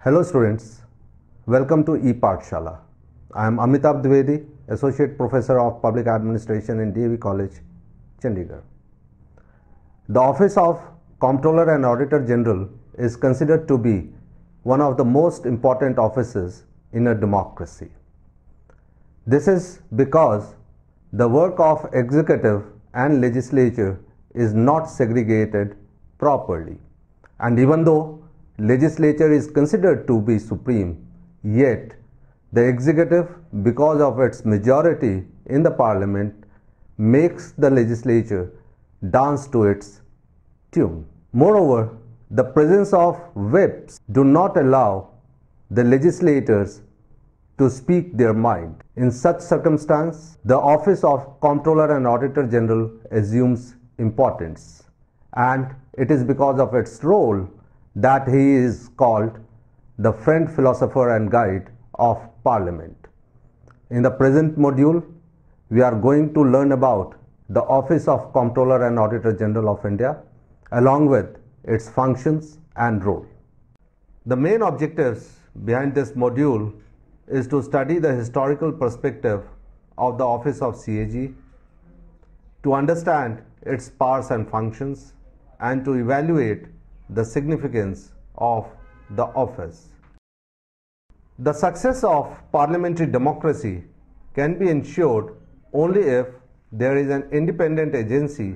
Hello students, welcome to ePathshala. I am Amitabh Dwivedi, Associate Professor of Public Administration in DAV College, Chandigarh. The Office of Comptroller and Auditor General is considered to be one of the most important offices in a democracy. This is because the work of executive and legislature is not segregated properly, and even though legislature is considered to be supreme, yet the executive, because of its majority in the parliament, makes the legislature dance to its tune. Moreover, the presence of whips do not allow the legislators to speak their mind. In such circumstance, the office of Comptroller and Auditor General assumes importance, and it is because of its role that he is called the friend, philosopher and guide of Parliament. In the present module, we are going to learn about the Office of Comptroller and Auditor General of India along with its functions and role. The main objectives behind this module is to study the historical perspective of the Office of CAG, to understand its powers and functions, and to evaluate the significance of the office. The success of parliamentary democracy can be ensured only if there is an independent agency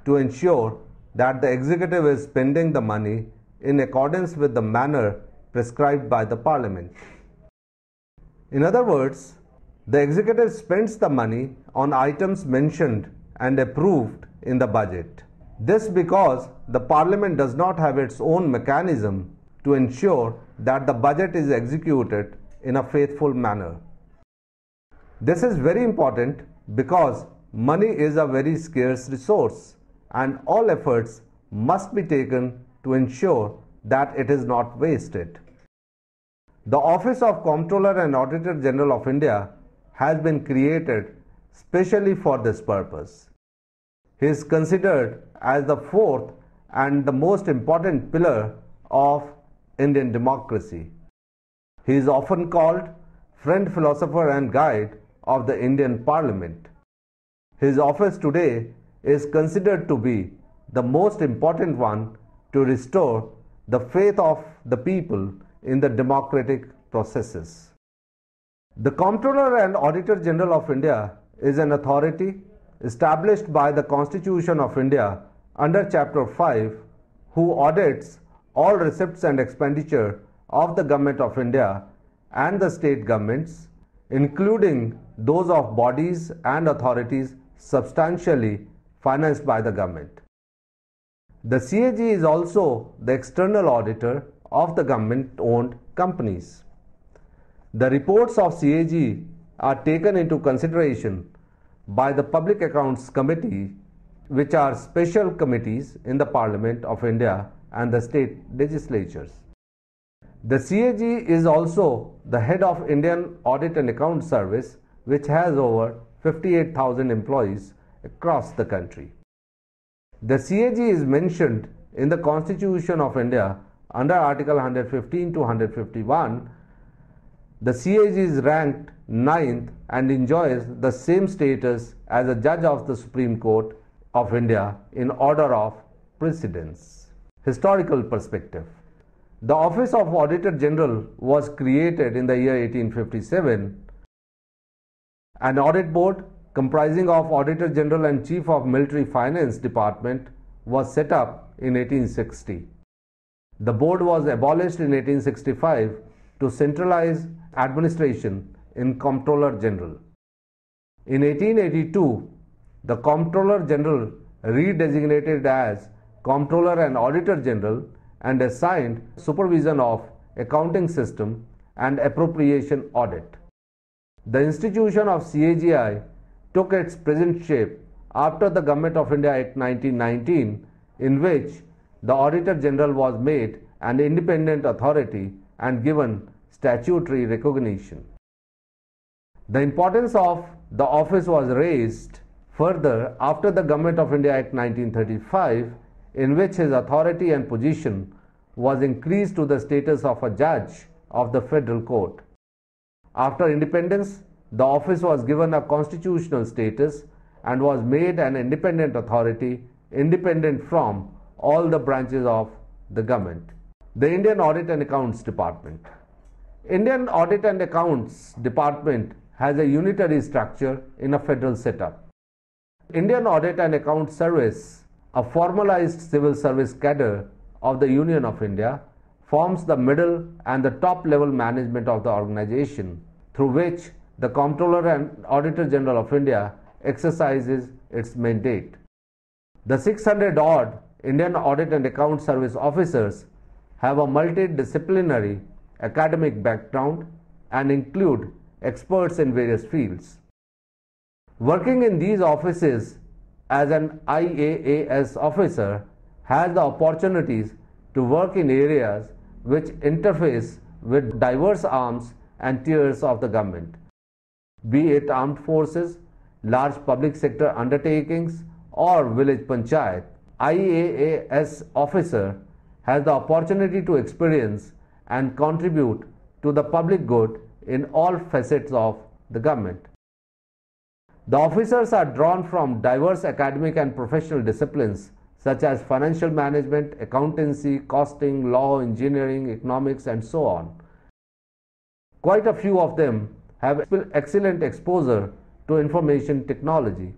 to ensure that the executive is spending the money in accordance with the manner prescribed by the parliament. In other words, the executive spends the money on items mentioned and approved in the budget. This because the Parliament does not have its own mechanism to ensure that the budget is executed in a faithful manner. This is very important because money is a very scarce resource and all efforts must be taken to ensure that it is not wasted. The Office of Comptroller and Auditor General of India has been created specially for this purpose. He is considered as the fourth and the most important pillar of Indian democracy. He is often called friend, philosopher and guide of the Indian Parliament. His office today is considered to be the most important one to restore the faith of the people in the democratic processes. The Comptroller and Auditor General of India is an authority established by the Constitution of India under Chapter 5, who audits all receipts and expenditure of the Government of India and the state governments, including those of bodies and authorities substantially financed by the government. The CAG is also the external auditor of the government-owned companies. The reports of CAG are taken into consideration by the Public Accounts Committee, which are special committees in the Parliament of India and the state legislatures. The CAG is also the head of Indian Audit and Account Service, which has over 58,000 employees across the country. The CAG is mentioned in the Constitution of India under Article 115 to 151. The CAG is ranked 9th and enjoys the same status as a judge of the Supreme Court of India in order of precedence. Historical perspective. The Office of Auditor General was created in the year 1857. An audit board comprising of Auditor General and Chief of Military Finance Department was set up in 1860. The board was abolished in 1865 to centralize administration in Comptroller General. In 1882, the Comptroller General redesignated as Comptroller and Auditor General and assigned supervision of accounting system and appropriation audit. The institution of CAGI took its present shape after the Government of India Act 1919, in which the Auditor General was made an independent authority and given statutory recognition. The importance of the office was raised further after the Government of India Act 1935, in which his authority and position was increased to the status of a judge of the federal court. After independence, the office was given a constitutional status and was made an independent authority, independent from all the branches of the government. The Indian Audit and Accounts Department. Indian Audit and Accounts Department has a unitary structure in a federal setup. Indian Audit and Accounts Service, a formalized civil service cadre of the Union of India, forms the middle and the top level management of the organization, through which the Comptroller and Auditor General of India exercises its mandate. The 600 odd Indian Audit and Accounts Service officers have a multidisciplinary academic background and include experts in various fields. Working in these offices as an IAAS officer has the opportunities to work in areas which interface with diverse arms and tiers of the government, be it armed forces, large public sector undertakings, or village panchayat. IAAS officer has the opportunity to experience and contribute to the public good in all facets of the government. The officers are drawn from diverse academic and professional disciplines such as financial management, accountancy, costing, law, engineering, economics, and so on. Quite a few of them have excellent exposure to information technology.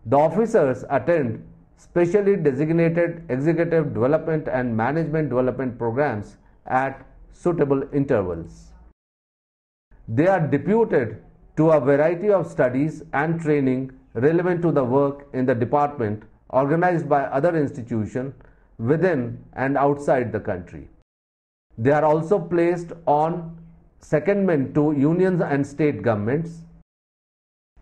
The officers attend specially designated executive development and management development programs at suitable intervals. They are deputed to a variety of studies and training relevant to the work in the department organized by other institutions within and outside the country. They are also placed on secondment to unions and state governments.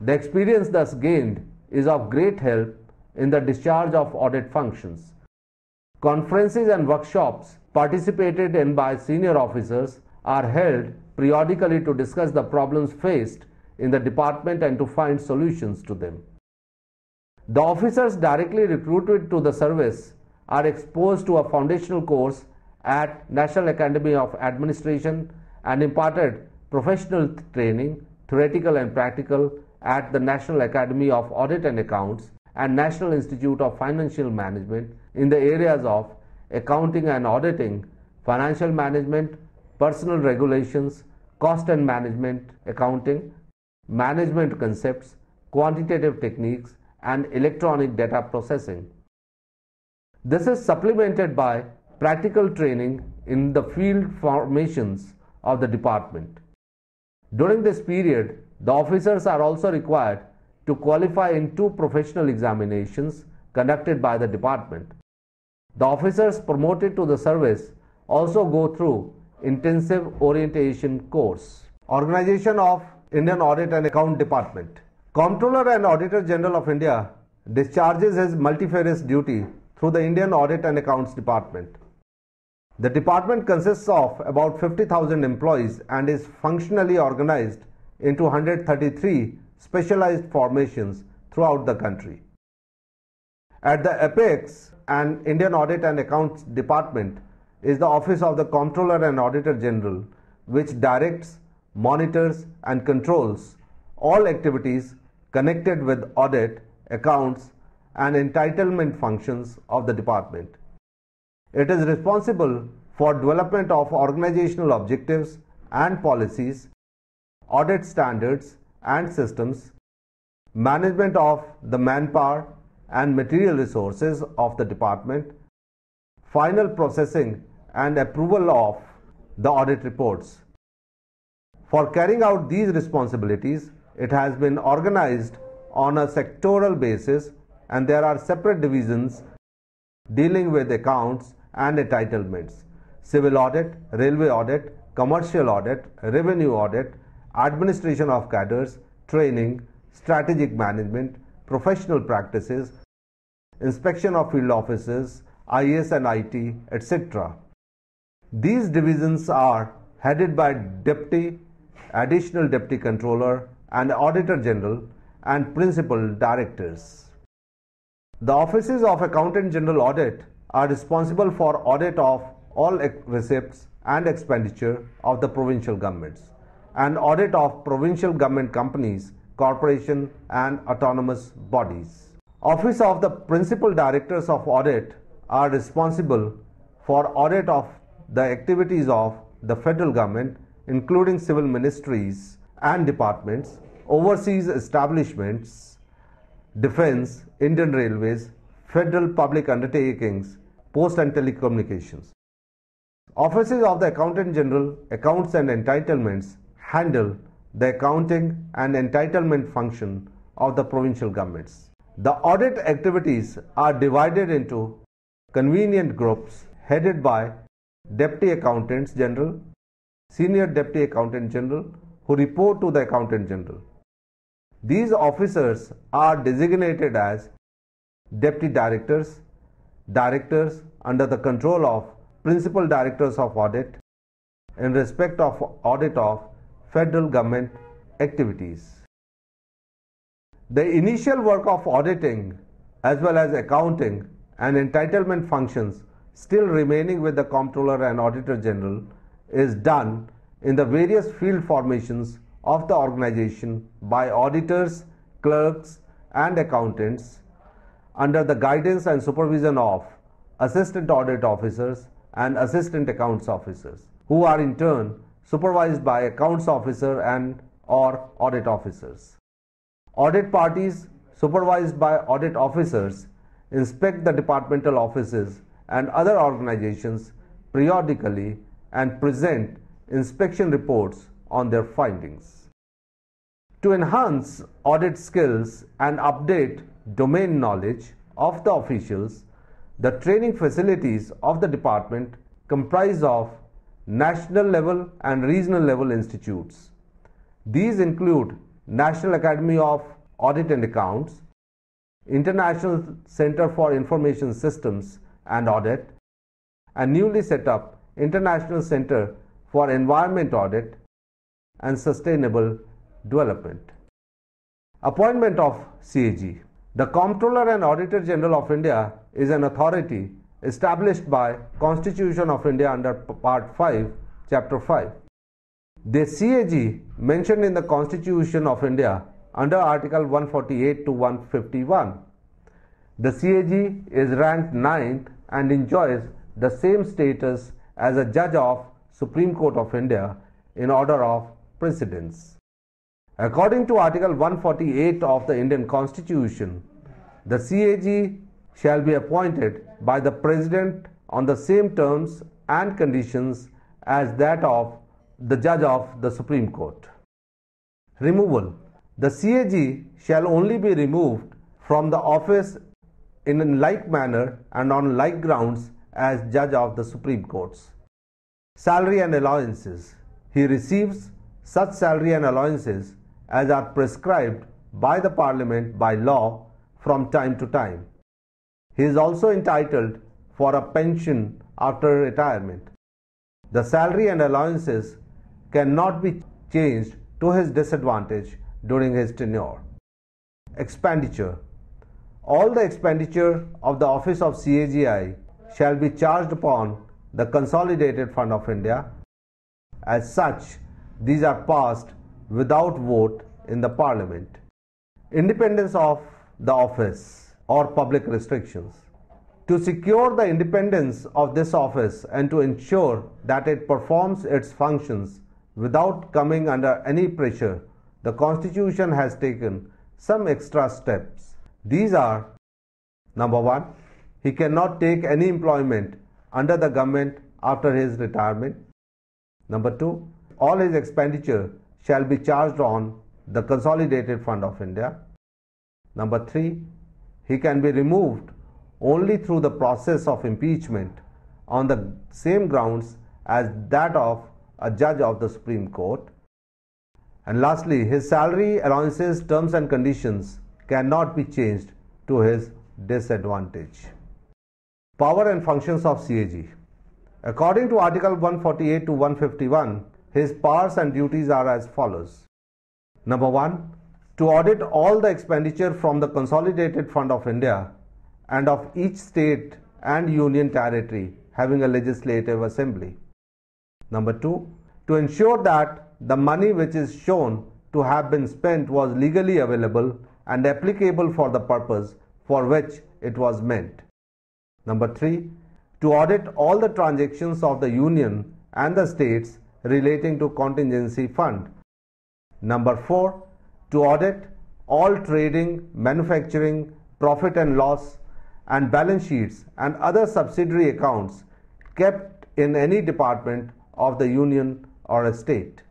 The experience thus gained is of great help in the discharge of audit functions. Conferences and workshops participated in by senior officers are held periodically to discuss the problems faced in the department and to find solutions to them. The officers directly recruited to the service are exposed to a foundational course at National Academy of Administration and imparted professional training, theoretical and practical, at the National Academy of Audit and Accounts and National Institute of Financial Management in the areas of accounting and auditing, financial management, personal regulations, cost and management accounting, management concepts, quantitative techniques, and electronic data processing. This is supplemented by practical training in the field formations of the department. During this period, the officers are also required to qualify in 2 professional examinations conducted by the department. The officers promoted to the service also go through intensive orientation course. Organization of Indian Audit and Account Department. Comptroller and Auditor General of India discharges his multifarious duty through the Indian Audit and Accounts Department. The department consists of about 50,000 employees and is functionally organized into 133 specialized formations throughout the country. At the apex, an Indian Audit and Accounts Department is the Office of the Comptroller and Auditor General, which directs, monitors, and controls all activities connected with audit, accounts, and entitlement functions of the department. It is responsible for development of organizational objectives and policies, audit standards and systems, management of the manpower and material resources of the department, final processing and approval of the audit reports. For carrying out these responsibilities, it has been organized on a sectoral basis, and there are separate divisions dealing with accounts and entitlements: civil audit, railway audit, commercial audit, revenue audit, administration of cadres, training, strategic management, professional practices, inspection of field offices, IS and IT, etc. These divisions are headed by Deputy, Additional Deputy Controller and Auditor General and Principal Directors. The offices of Accountant General Audit are responsible for audit of all receipts and expenditure of the provincial governments and audit of provincial government companies, corporations and autonomous bodies. Office of the Principal Directors of Audit are responsible for audit of the activities of the federal government, including civil ministries and departments, overseas establishments, defense, Indian Railways, federal public undertakings, post and telecommunications. Offices of the Accountant General, Accounts and Entitlements handle the accounting and entitlement function of the provincial governments. The audit activities are divided into convenient groups headed by Deputy Accountants General, Senior Deputy Accountant General who report to the Accountant General. These officers are designated as Deputy Directors, Directors under the control of Principal Directors of Audit in respect of audit of federal government activities. The initial work of auditing as well as accounting and entitlement functions still remaining with the Comptroller and Auditor General is done in the various field formations of the organization by auditors, clerks and accountants under the guidance and supervision of Assistant Audit Officers and Assistant Accounts Officers, who are in turn supervised by Accounts Officer and or Audit Officers. Audit parties supervised by Audit Officers inspect the departmental offices and other organizations periodically and present inspection reports on their findings. To enhance audit skills and update domain knowledge of the officials, the training facilities of the department comprise of national level and regional level institutes. These include National Academy of Audit and Accounts, International Center for Information Systems and Audit, and newly set up International Center for Environment Audit and Sustainable Development. Appointment of CAG. The Comptroller and Auditor General of India is an authority established by Constitution of India under Part 5, Chapter 5. The CAG mentioned in the Constitution of India under Article 148 to 151. The CAG is ranked 9th and enjoys the same status as a judge of Supreme Court of India in order of precedence. According to Article 148 of the Indian Constitution, the CAG shall be appointed by the President on the same terms and conditions as that of the judge of the Supreme Court. Removal. The CAG shall only be removed from the office in like manner and on like grounds as judge of the Supreme Courts. Salary and allowances. He receives such salary and allowances as are prescribed by the Parliament by law from time to time. He is also entitled for a pension after retirement. The salary and allowances cannot be changed to his disadvantage during his tenure. Expenditure. All the expenditure of the office of CAGI shall be charged upon the Consolidated Fund of India. As such, these are passed without vote in the Parliament. Independence of the office or public restrictions. To secure the independence of this office and to ensure that it performs its functions without coming under any pressure, the Constitution has taken some extra steps. These are: number 1, he cannot take any employment under the government after his retirement. Number 2, all his expenditure shall be charged on the Consolidated Fund of India. Number 3, he can be removed only through the process of impeachment on the same grounds as that of a judge of the Supreme Court. And lastly, his salary, allowances, terms and conditions cannot be changed to his disadvantage. Power and functions of CAG. According to Article 148 to 151, his powers and duties are as follows. Number 1, to audit all the expenditure from the Consolidated Fund of India and of each state and union territory having a legislative assembly. Number 2, to ensure that the money which is shown to have been spent was legally available and applicable for the purpose for which it was meant. Number 3, to audit all the transactions of the union and the states relating to contingency fund. Number 4, to audit all trading, manufacturing, profit and loss and balance sheets and other subsidiary accounts kept in any department of the union or a state.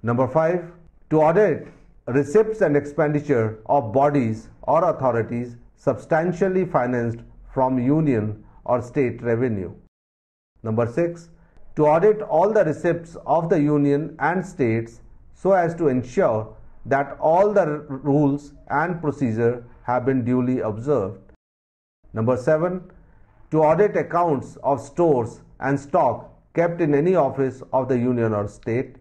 Number 5, to audit receipts and expenditure of bodies or authorities substantially financed from union or state revenue. Number 6, to audit all the receipts of the union and states so as to ensure that all the rules and procedure have been duly observed. Number 7, to audit accounts of stores and stock kept in any office of the union or state.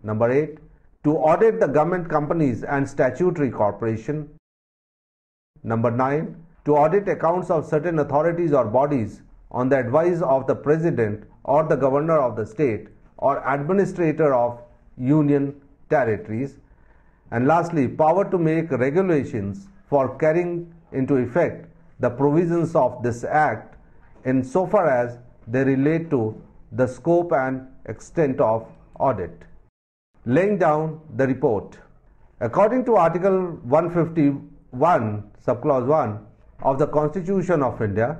Number 8, to audit the government companies and statutory corporation. Number 9, to audit accounts of certain authorities or bodies on the advice of the President or the Governor of the state or Administrator of Union territories. And lastly, power to make regulations for carrying into effect the provisions of this Act insofar as they relate to the scope and extent of audit. Laying down the report. According to Article 151, Subclause 1 of the Constitution of India,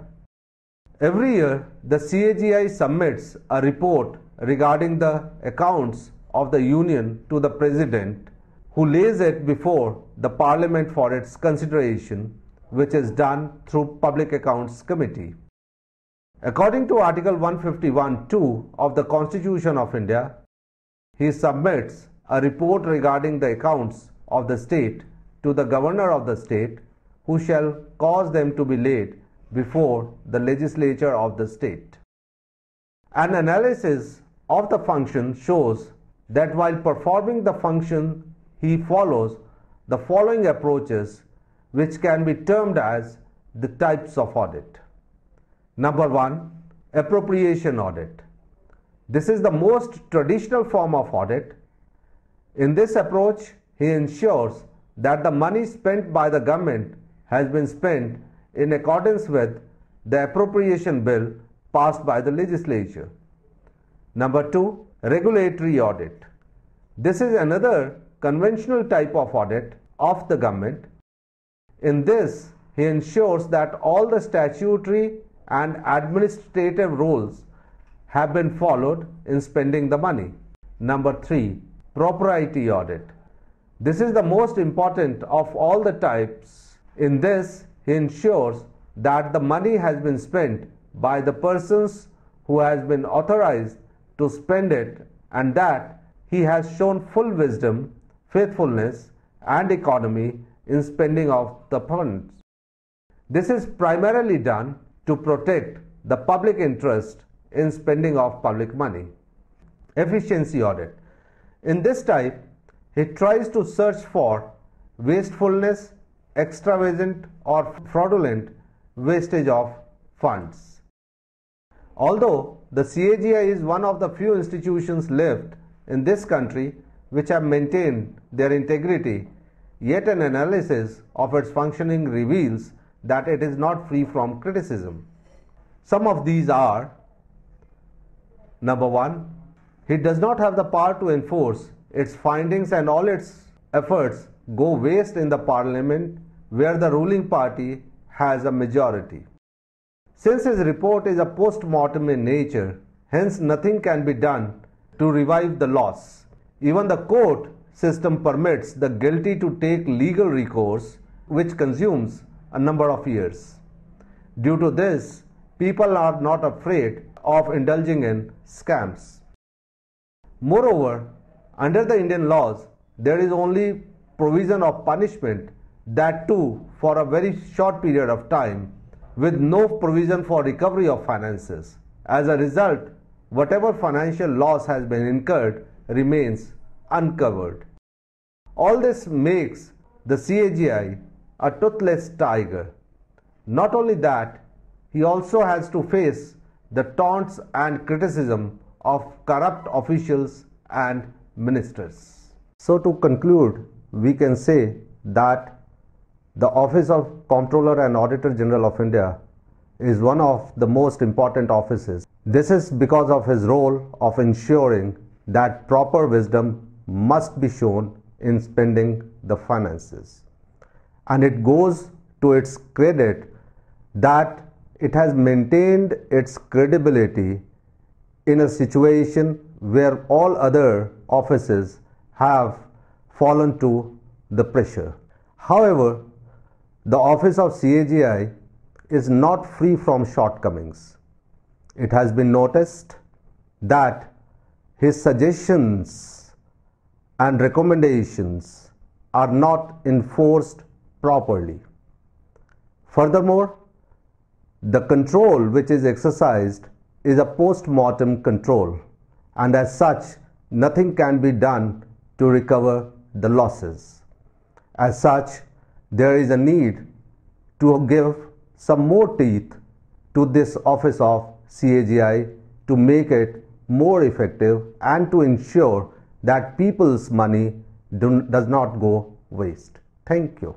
every year the CAGI submits a report regarding the accounts of the Union to the President, who lays it before the Parliament for its consideration, which is done through Public Accounts Committee. According to Article 151(2) of the Constitution of India, he submits a report regarding the accounts of the state to the Governor of the state, who shall cause them to be laid before the legislature of the state. An analysis of the function shows that while performing the function, he follows the following approaches, which can be termed as the types of audit. Number 1, appropriation audit. This is the most traditional form of audit. In this approach, he ensures that the money spent by the government has been spent in accordance with the appropriation bill passed by the legislature. Number 2, regulatory audit. This is another conventional type of audit of the government. In this, he ensures that all the statutory and administrative rules have been followed in spending the money. Number 3, propriety audit. This is the most important of all the types. In this, he ensures that the money has been spent by the persons who has been authorized to spend it and that he has shown full wisdom, faithfulness and economy in spending of the funds. This is primarily done to protect the public interest in spending of public money. Efficiency audit. In this type, he tries to search for wastefulness, extravagant or fraudulent wastage of funds. Although the CAGI is one of the few institutions left in this country which have maintained their integrity, yet an analysis of its functioning reveals that it is not free from criticism. Some of these are: Number 1, he does not have the power to enforce its findings and all its efforts go waste in the Parliament where the ruling party has a majority. Since his report is a post-mortem in nature, hence nothing can be done to revive the loss. Even the court system permits the guilty to take legal recourse, which consumes a number of years. Due to this, people are not afraid of indulging in scams. Moreover, under the Indian laws, there is only provision of punishment, that too for a very short period of time, with no provision for recovery of finances. As a result, whatever financial loss has been incurred remains uncovered. All this makes the CAGI a toothless tiger. Not only that, he also has to face the taunts and criticism of corrupt officials and ministers. So to conclude, we can say that the Office of Comptroller and Auditor General of India is one of the most important offices. This is because of his role of ensuring that proper wisdom must be shown in spending the finances. And it goes to its credit that it has maintained its credibility in a situation where all other offices have fallen to the pressure. However, the Office of CAGI is not free from shortcomings. It has been noticed that his suggestions and recommendations are not enforced properly. Furthermore, the control which is exercised is a post-mortem control, and as such, nothing can be done to recover the losses. As such, there is a need to give some more teeth to this Office of CAGI to make it more effective and to ensure that people's money does not go waste. Thank you.